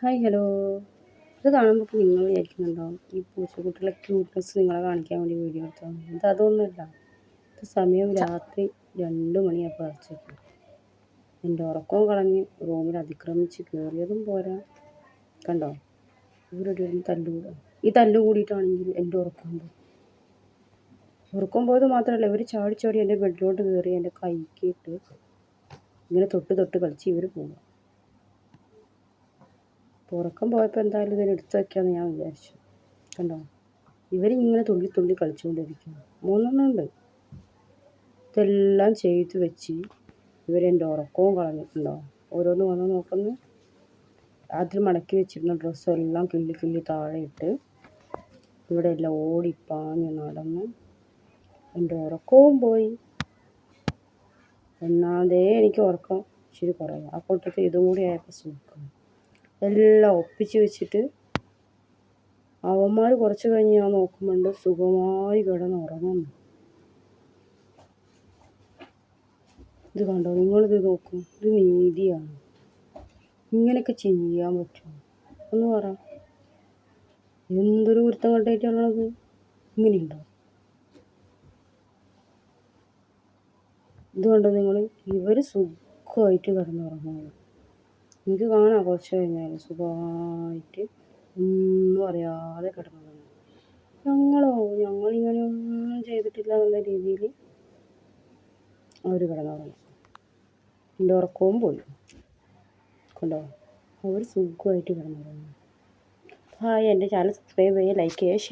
Hi hello. ഇത് കാണുമ്പോൾ നിങ്ങൾ വിചാരിക്കുന്നുണ്ടാവും ഈ പൂച്ചക്കുട്ടികളെ ക്യൂട്ട്നെസ് നിങ്ങളെ കാണിക്കാൻ വേണ്ടി വീഡിയോ എടുത്തതാണ്. അതൊന്നുമല്ല. ഇത് സമയം രാത്രി 2 മണിയപ്പോൾ അടച്ചേക്കും. എൻ്റെ ഉറക്കവും കളഞ്ഞ് റൂമിൽ അതിക്രമിച്ച് കയറിയതും പോരാ. കണ്ടോ, ഇവരുടെ തല്ലുകൂടുക. ഈ തല്ലു കൂടിയിട്ടാണെങ്കിൽ എൻ്റെ ഉറക്കം പോയത് മാത്രമല്ല, ഇവർ ചാടി ചാടി എൻ്റെ ബെഡിലോട്ട് കയറി എൻ്റെ കൈക്കിട്ട് ഇങ്ങനെ തൊട്ട് തൊട്ട് കളിച്ച് ഇവർ പോകുക. ഉറക്കം പോയപ്പോൾ എന്തായാലും ഇതിനെ എടുത്ത് വയ്ക്കാമെന്ന് ഞാൻ വിചാരിച്ചു. കണ്ടോ, ഇവരിങ്ങനെ തുള്ളി തുള്ളി കളിച്ചുകൊണ്ടിരിക്കുന്നു. 3 ഉണ്ട്. ഇതെല്ലാം ചെയ്ത് വെച്ച് ഇവരെൻ്റെ ഉറക്കവും കളഞ്ഞിട്ടുണ്ടോ. ഓരോന്ന് വന്ന് നോക്കുന്നു. രാത്രി മടക്കി വെച്ചിരുന്ന ഡ്രസ്സെല്ലാം കിള്ളി കിള്ളി താഴെ ഇട്ട് ഇവിടെ എല്ലാം ഓടിപ്പാഞ്ഞ് നടന്ന് എൻ്റെ ഉറക്കവും പോയി. ഒന്നാമതേ എനിക്ക് ഉറക്കം ഇച്ചിരി കുറവാണ്. ആ കൂട്ടത്തിൽ ഇതും കൂടി ആയപ്പോൾ സുഖം. എല്ലാം ഒപ്പിച്ച് വെച്ചിട്ട് അവന്മാർ കുറച്ച് കഴിഞ്ഞ് ഞാൻ നോക്കുമ്പോണ്ട് സുഖമായി കിടന്ന് ഉറങ്ങുന്നു. ഇത് കണ്ടോ, നിങ്ങളിത് നോക്കും. ഇത് നീതിയാണ്? ഇങ്ങനെയൊക്കെ ചെയ്യാൻ പറ്റുമോ? ഒന്ന് പറ. എന്തൊരു കുരുത്തം കണ്ടായിട്ടുള്ളത്. ഇങ്ങനെയുണ്ടോ? ഇത് കണ്ടോ നിങ്ങൾ, ഇവർ സുഖമായിട്ട് കിടന്നുറങ്ങുന്നത് എനിക്ക് കാണാം. കുറച്ച് കഴിഞ്ഞാൽ സുഖമായിട്ട് ഒന്നും അറിയാതെ കിടന്നുറങ്ങും. ഞങ്ങളിങ്ങനെയൊന്നും ചെയ്തിട്ടില്ല എന്നുള്ള രീതിയിൽ അവർ കിടന്നുറങ്ങും. എൻ്റെ ഉറക്കവും പോയി. കണ്ടോ, അവർ സുഖമായിട്ട് കിടന്നുറങ്ങും. ഹായ്, എൻ്റെ ചാനൽ സബ്സ്ക്രൈബ് ചെയ്യുക, ലൈക്ക് ചെയ്യുക, ഷെയർ